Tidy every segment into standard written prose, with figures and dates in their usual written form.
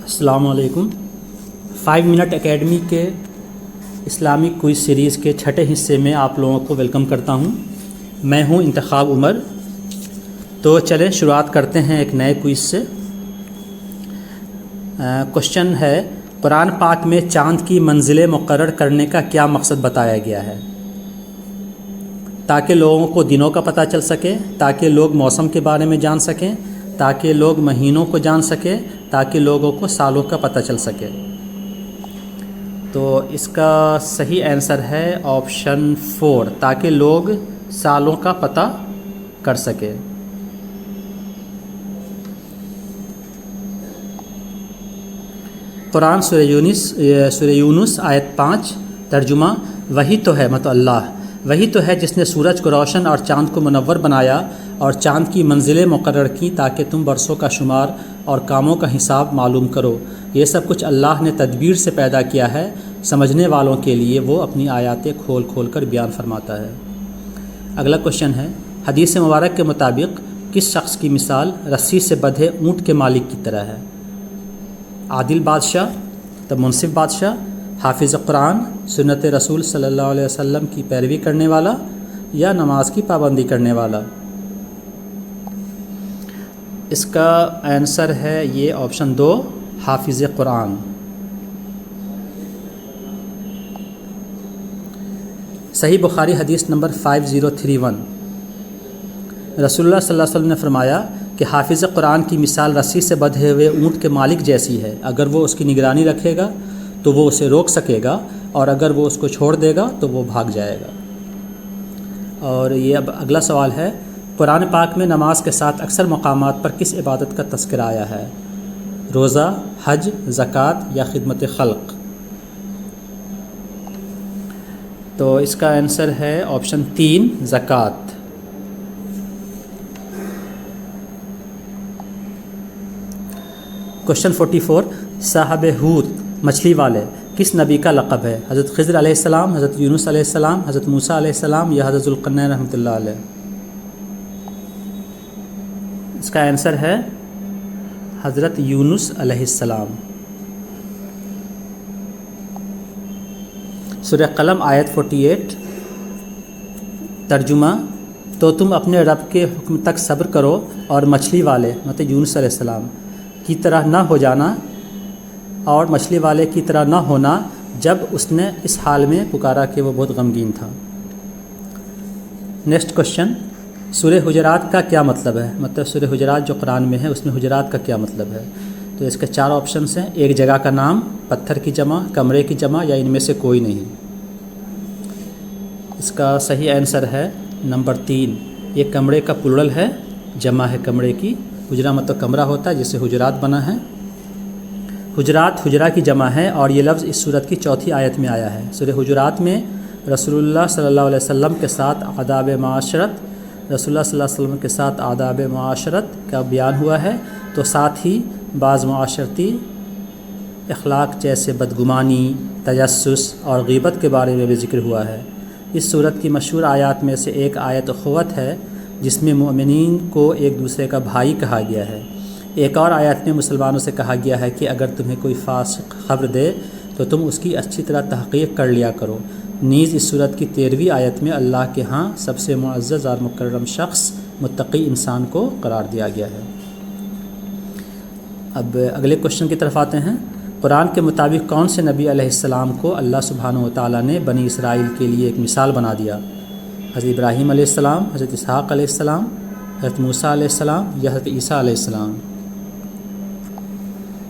السلام علیکم۔ 5 minute academy کے اسلامک کوئز سیریز کے چھٹے حصے میں آپ لوگوں کو ویلکم کرتا ہوں۔ میں ہوں انتخاب عمر۔ تو چلیں شروعات کرتے ہیں ایک نئے کوئز سے۔ کوشچن ہے، قرآن پاک میں چاند کی منزلیں مقرر کرنے کا کیا مقصد بتایا گیا ہے؟ تاکہ لوگوں کو دنوں کا پتہ چل سکے، تاکہ لوگ موسم کے بارے میں جان سکیں، تاکہ لوگ مہینوں کو جان سکیں، تاکہ لوگوں کو سالوں کا پتہ چل سکے۔ تو اس کا صحیح آنسر ہے آپشن 4، تاکہ لوگ سالوں کا پتہ کر سکے۔ قرآن سورہ یونس آیت 5 ترجمہ، وہی تو ہے مطلب اللہ، وہی تو ہے جس نے سورج کو روشن اور چاند کو منور بنایا اور چاند کی منزلیں مقرر کی تاکہ تم برسوں کا شمار اور کاموں کا حساب معلوم کرو۔ یہ سب کچھ اللہ نے تدبیر سے پیدا کیا ہے، سمجھنے والوں کے لیے وہ اپنی آیاتیں کھول کھول کر بیان فرماتا ہے۔ اگلا کوشچن ہے، حدیث مبارک کے مطابق کس شخص کی مثال رسی سے بندھے اونٹ کے مالک کی طرح ہے؟ عادل بادشاہ، تب منصف بادشاہ، حافظ قرآن، سنت رسول صلی اللہ علیہ وسلم کی پیروی کرنے والا، یا نماز کی پابندی کرنے والا؟ اس کا آنسر ہے یہ آپشن 2، حافظ قرآن۔ صحیح بخاری حدیث نمبر 5031، رسول اللہ صلی اللہ علیہ وسلم نے فرمایا کہ حافظ قرآن کی مثال رسی سے بندھے ہوئے اونٹ کے مالک جیسی ہے، اگر وہ اس کی نگرانی رکھے گا تو وہ اسے روک سکے گا، اور اگر وہ اس کو چھوڑ دے گا تو وہ بھاگ جائے گا۔ اور یہ اب اگلا سوال ہے، قرآن پاک میں نماز کے ساتھ اکثر مقامات پر کس عبادت کا تذکرہ آیا ہے؟ روزہ، حج، زکوٰۃ یا خدمت خلق؟ تو اس کا آنسر ہے آپشن 3، زکوٰۃ۔ کوشچن 44، صاحب حوت مچھلی والے کس نبی کا لقب ہے؟ حضرت خضر علیہ السلام، حضرت یونس علیہ السلام، حضرت موسیٰ علیہ السلام یا حضرت ذوالقرنین رحمۃ اللہ علیہ؟ اس کا آنسر ہے حضرت یونس علیہ السلام۔ سورہ قلم آیت 48 ترجمہ، تو تم اپنے رب کے حکم تک صبر کرو اور مچھلی والے مطلب یونس علیہ السلام کی طرح نہ ہو جانا، اور مچھلی والے کی طرح نہ ہونا جب اس نے اس حال میں پکارا کہ وہ بہت غمگین تھا۔ نیکسٹ کوشچن، سورہ حجرات کا کیا مطلب ہے؟ مطلب سورہ حجرات جو قرآن میں ہے اس میں حجرات کا کیا مطلب ہے؟ تو اس کے 4 آپشنس ہیں، ایک جگہ کا نام، پتھر کی جمع، کمرے کی جمع یا ان میں سے کوئی نہیں۔ اس کا صحیح آنسر ہے نمبر 3، یہ کمرے کا پلورل ہے، جمع ہے کمرے کی۔ حجرہ مطلب کمرہ ہوتا ہے جس سے حجرات بنا ہے۔ حجرات حجرہ کی جمع ہے، اور یہ لفظ اس سورت کی 4تھی آیت میں آیا ہے۔ سورہ حجرات میں رسول اللہ صلی اللہ علیہ وسلم کے ساتھ آداب معاشرت، رسول اللہ صلی اللہ علیہ وسلم کے ساتھ آداب معاشرت کا بیان ہوا ہے، تو ساتھ ہی بعض معاشرتی اخلاق جیسے بدگمانی، تجسس اور غیبت کے بارے میں بھی ذکر ہوا ہے۔ اس سورت کی مشہور آیات میں سے ایک آیت اخوت ہے، جس میں مومنین کو ایک دوسرے کا بھائی کہا گیا ہے۔ ایک اور آیت میں مسلمانوں سے کہا گیا ہے کہ اگر تمہیں کوئی فاسق خبر دے تو تم اس کی اچھی طرح تحقیق کر لیا کرو۔ نیز اس سورت کی 13ویں آیت میں اللہ کے ہاں سب سے معزز اور مکرم شخص متقی انسان کو قرار دیا گیا ہے۔ اب اگلے کوشچن کی طرف آتے ہیں، قرآن کے مطابق کون سے نبی علیہ السلام کو اللہ سبحانہ و تعالیٰ نے بنی اسرائیل کے لیے ایک مثال بنا دیا؟ حضرت ابراہیم علیہ السلام، حضرت اسحاق علیہ السلام، حضرت موسیٰ علیہ السلام یا حضرت عیسیٰ علیہ السلام؟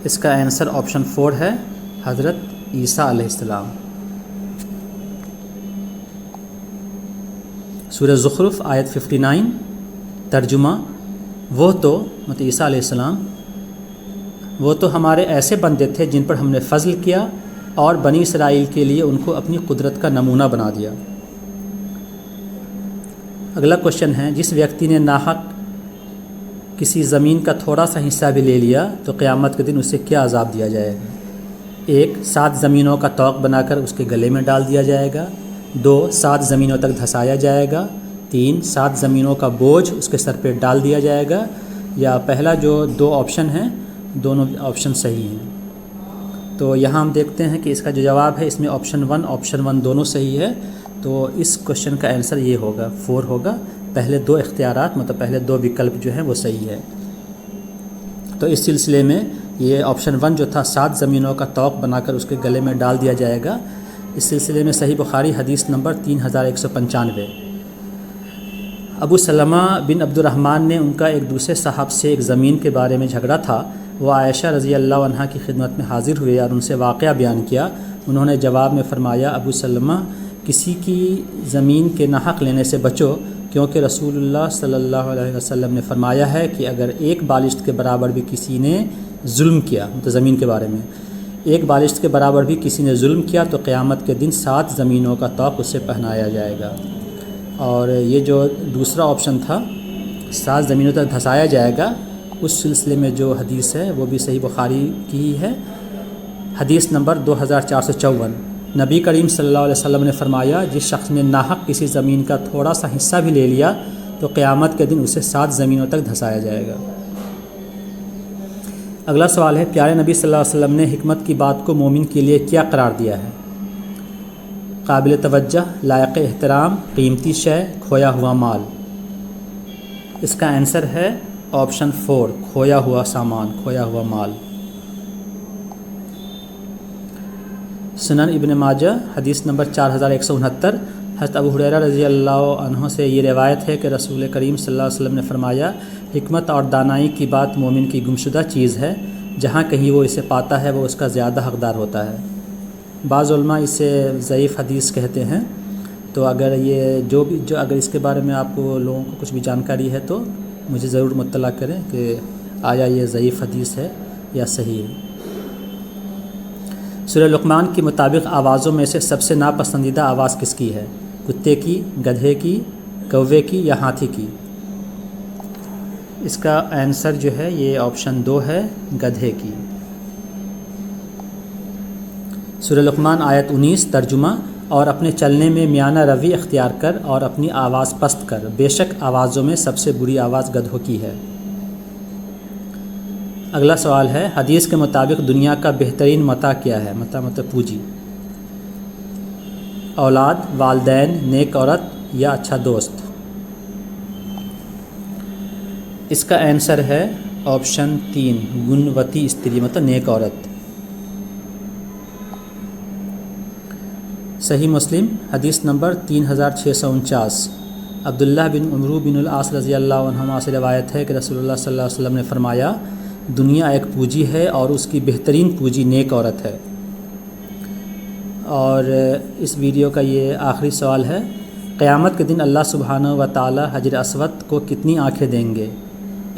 اس کا آنسر آپشن 4 ہے، حضرت عیسیٰ علیہ السلام۔ سورہ زخرف آیت 59 ترجمہ، وہ تو مطلب عیسیٰ علیہ السلام، وہ تو ہمارے ایسے بندے تھے جن پر ہم نے فضل کیا اور بنی اسرائیل کے لیے ان کو اپنی قدرت کا نمونہ بنا دیا۔ اگلا کوشچن ہے، جس ویکتی نے ناحق کسی زمین کا تھوڑا سا حصہ بھی لے لیا تو قیامت کے دن اسے کیا عذاب دیا جائے گا؟ 1، 7 زمینوں کا طوق بنا کر اس کے گلے میں ڈال دیا جائے گا۔ 2، 7 زمینوں تک دھسایا جائے گا۔ 3، 7 زمینوں کا بوجھ اس کے سر پہ ڈال دیا جائے گا، یا پہلا جو 2 آپشن ہیں دونوں آپشن صحیح ہیں۔ تو یہاں ہم دیکھتے ہیں کہ اس کا جو جواب ہے اس میں آپشن 1 دونوں صحیح ہے، تو اس کوشچن کا آنسر یہ ہوگا 4 ہوگا، پہلے 2 اختیارات مطلب پہلے 2 وکلپ جو ہیں وہ صحیح ہے۔ تو اس سلسلے میں یہ آپشن 1 جو تھا 7 زمینوں کا طوق بنا کر اس کے گلے میں ڈال دیا جائے گا۔ اس سلسلے میں صحیح بخاری حدیث نمبر 3195۔ ابو سلمہ بن عبد الرحمن نے ان کا ایک دوسرے صاحب سے ایک زمین کے بارے میں جھگڑا تھا، وہ عائشہ رضی اللہ عنہا کی خدمت میں حاضر ہوئے اور ان سے واقعہ بیان کیا۔ انہوں نے جواب میں فرمایا، ابو سلمہ، کسی کی زمین کے ناحق لینے سے بچو، کیونکہ رسول اللہ صلی اللہ علیہ وسلم نے فرمایا ہے کہ اگر ایک بالشت کے برابر بھی کسی نے ظلم کیا، تو زمین کے بارے میں ایک بالشت کے برابر بھی کسی نے ظلم کیا تو قیامت کے دن 7 زمینوں کا طوق اسے پہنایا جائے گا۔ اور یہ جو دوسرا آپشن تھا 7 زمینوں تک دھسایا جائے گا، اس سلسلے میں جو حدیث ہے وہ بھی صحیح بخاری کی ہی ہے، حدیث نمبر 2454۔ نبی کریم صلی اللہ علیہ وسلم نے فرمایا، جس شخص نے ناحق کسی زمین کا تھوڑا سا حصہ بھی لے لیا تو قیامت کے دن اسے 7 زمینوں تک دھسایا جائے گا۔ اگلا سوال ہے، پیارے نبی صلی اللہ علیہ وسلم نے حکمت کی بات کو مومن کے لیے کیا قرار دیا ہے؟ قابل توجہ، لائق احترام، قیمتی شے، کھویا ہوا مال۔ اس کا آنسر ہے آپشن 4، کھویا ہوا سامان، کھویا ہوا مال۔ سنن ابن ماجہ حدیث نمبر 4169۔ حضرت ابو ہریرہ رضی اللہ عنہ سے یہ روایت ہے کہ رسول کریم صلی اللہ علیہ وسلم نے فرمایا، حکمت اور دانائی کی بات مومن کی گمشدہ چیز ہے، جہاں کہیں وہ اسے پاتا ہے وہ اس کا زیادہ حقدار ہوتا ہے۔ بعض علماء اسے ضعیف حدیث کہتے ہیں، تو اگر یہ اگر اس کے بارے میں آپ کو لوگوں کو کچھ بھی جانکاری ہے تو مجھے ضرور مطلع کریں کہ آیا یہ ضعیف حدیث ہے یا صحیح ہے۔ سورہ لقمان کے مطابق آوازوں میں سے سب سے ناپسندیدہ آواز کس کی ہے؟ کتے کی، گدھے کی، کوے کی یا ہاتھی کی؟ اس کا آنسر جو ہے یہ آپشن 2 ہے، گدھے کی۔ سورہ لقمان آیت 19 ترجمہ، اور اپنے چلنے میں میانہ روی اختیار کر اور اپنی آواز پست کر، بے شک آوازوں میں سب سے بری آواز گدھوں کی ہے۔ اگلا سوال ہے، حدیث کے مطابق دنیا کا بہترین متاع کیا ہے؟ متاع مطلب پونجی۔ اولاد، والدین، نیک عورت یا اچھا دوست؟ اس کا آنسر ہے آپشن 3، گنوتی استری مطلب نیک عورت۔ صحیح مسلم حدیث نمبر 3649۔ عبداللہ بن عمرو بن العاص رضی اللہ عنہما سے روایت ہے کہ رسول اللہ صلی اللہ علیہ وسلم نے فرمایا، دنیا ایک پونجی ہے اور اس کی بہترین پونجی نیک عورت ہے۔ اور اس ویڈیو کا یہ آخری سوال ہے، قیامت کے دن اللہ سبحانہ و تعالی حجر اسود کو کتنی آنکھیں دیں گے؟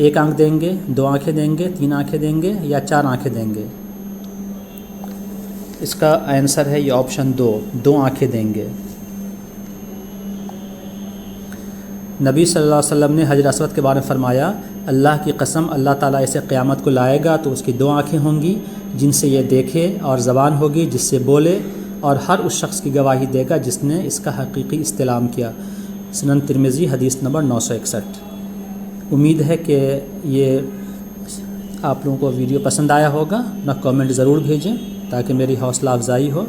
1 آنکھ دیں گے، 2 آنکھیں دیں گے، 3 آنکھیں دیں گے یا 4 آنکھیں دیں گے؟ اس کا آنسر ہے یہ آپشن 2 آنکھیں دیں گے۔ نبی صلی اللہ علیہ وسلم نے حجر اسود کے بارے میں فرمایا، اللہ کی قسم اللہ تعالیٰ اسے قیامت کو لائے گا تو اس کی 2 آنکھیں ہوں گی جن سے یہ دیکھے، اور زبان ہوگی جس سے بولے، اور ہر اس شخص کی گواہی دے گا جس نے اس کا حقیقی استلام کیا۔ سنن ترمذی حدیث نمبر 961۔ امید ہے کہ یہ آپ لوگوں کو ویڈیو پسند آیا ہوگا، اپنا کامنٹ ضرور بھیجیں تاکہ میری حوصلہ افزائی ہو۔